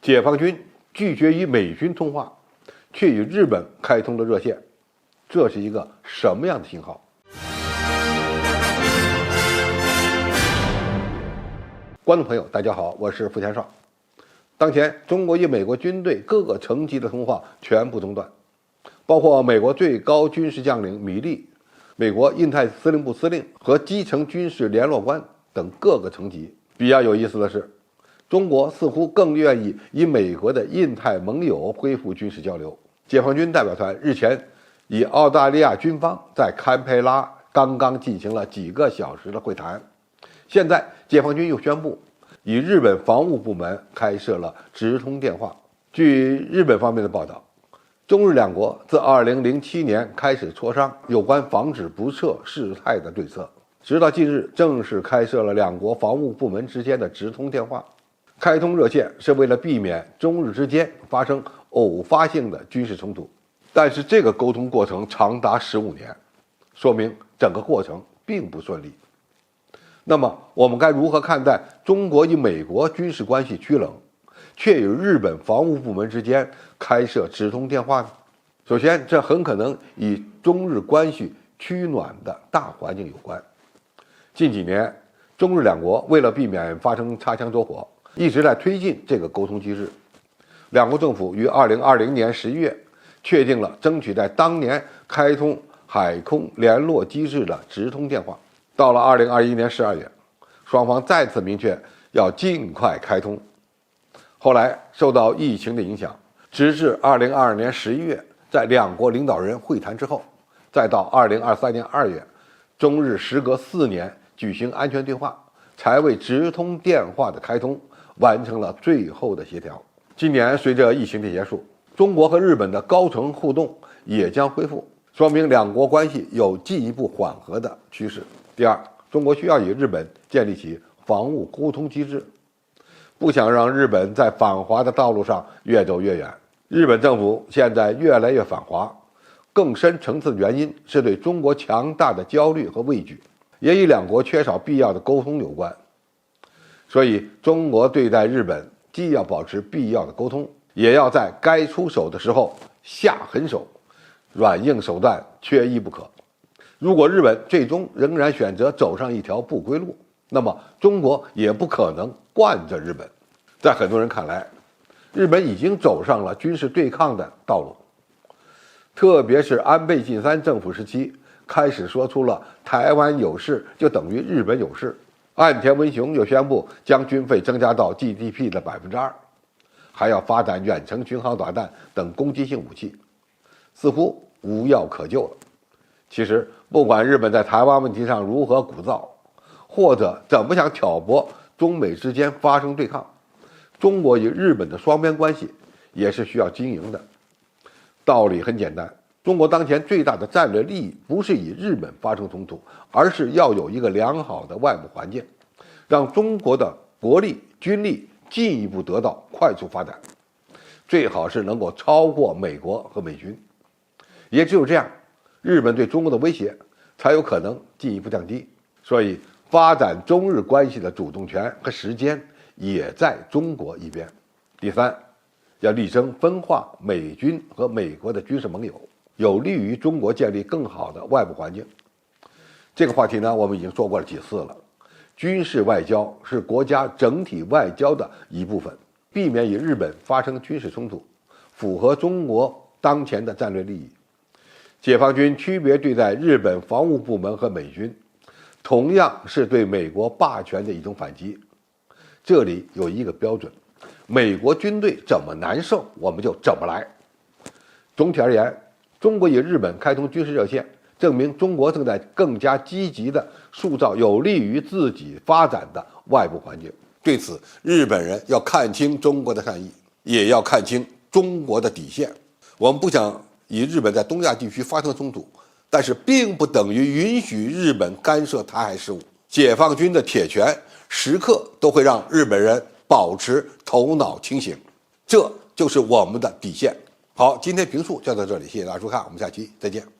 解放军拒绝与美军通话，却与日本开通了热线，这是一个什么样的信号？观众朋友，大家好，我是付天少。当前，中国与美国军队各个层级的通话全部中断，包括美国最高军事将领米利、美国印太司令部司令和基层军事联络官等各个层级。比较有意思的是，中国似乎更愿意与美国的印太盟友恢复军事交流。解放军代表团日前与澳大利亚军方在堪培拉刚刚进行了几个小时的会谈。现在解放军又宣布与日本防务部门开设了直通电话。据日本方面的报道，中日两国自2007年开始磋商有关防止不测事态的对策，直到近日正式开设了两国防务部门之间的直通电话。开通热线是为了避免中日之间发生偶发性的军事冲突，但是这个沟通过程长达15年，说明整个过程并不顺利。那么我们该如何看待中国与美国军事关系趋冷，却与日本防务部门之间开设直通电话呢？首先，这很可能与中日关系趋暖的大环境有关。近几年，中日两国为了避免发生擦枪走火，一直在推进这个沟通机制。两国政府于2020年11月确定了争取在当年开通海空联络机制的直通电话。到了2021年12月，双方再次明确要尽快开通。后来受到疫情的影响，直至2022年11月，在两国领导人会谈之后，再到2023年2月，中日时隔4年举行安全对话，才为直通电话的开通完成了最后的协调。今年随着疫情的结束，中国和日本的高层互动也将恢复，说明两国关系有进一步缓和的趋势。第二，中国需要与日本建立起防务沟通机制，不想让日本在反华的道路上越走越远。日本政府现在越来越反华，更深层次的原因是对中国强大的焦虑和畏惧，也与两国缺少必要的沟通有关。所以，中国对待日本既要保持必要的沟通，也要在该出手的时候下狠手，软硬手段缺一不可。如果日本最终仍然选择走上一条不归路，那么中国也不可能惯着日本。在很多人看来，日本已经走上了军事对抗的道路，特别是安倍晋三政府时期开始说出了台湾有事就等于日本有事，岸田文雄又宣布将军费增加到 GDP 的2%，还要发展远程巡航导弹等攻击性武器，似乎无药可救了。其实不管日本在台湾问题上如何鼓噪，或者怎么想挑拨中美之间发生对抗，中国与日本的双边关系也是需要经营的。道理很简单，中国当前最大的战略利益不是与日本发生冲突，而是要有一个良好的外部环境，让中国的国力、军力进一步得到快速发展，最好是能够超过美国和美军。也只有这样，日本对中国的威胁才有可能进一步降低。所以发展中日关系的主动权和时间也在中国一边。第三，要力争分化美军和美国的军事盟友，有利于中国建立更好的外部环境。这个话题呢，我们已经说过了几次了。军事外交是国家整体外交的一部分，避免与日本发生军事冲突，符合中国当前的战略利益。解放军区别对待日本防务部门和美军，同样是对美国霸权的一种反击。这里有一个标准，美国军队怎么难受，我们就怎么来。总体而言，中国与日本开通军事热线，证明中国正在更加积极地塑造有利于自己发展的外部环境。对此，日本人要看清中国的善意，也要看清中国的底线。我们不想与日本在东亚地区发生冲突，但是并不等于允许日本干涉台海事务。解放军的铁拳时刻都会让日本人保持头脑清醒，这就是我们的底线。好，今天评述就到这里，谢谢大家收看，我们下期再见。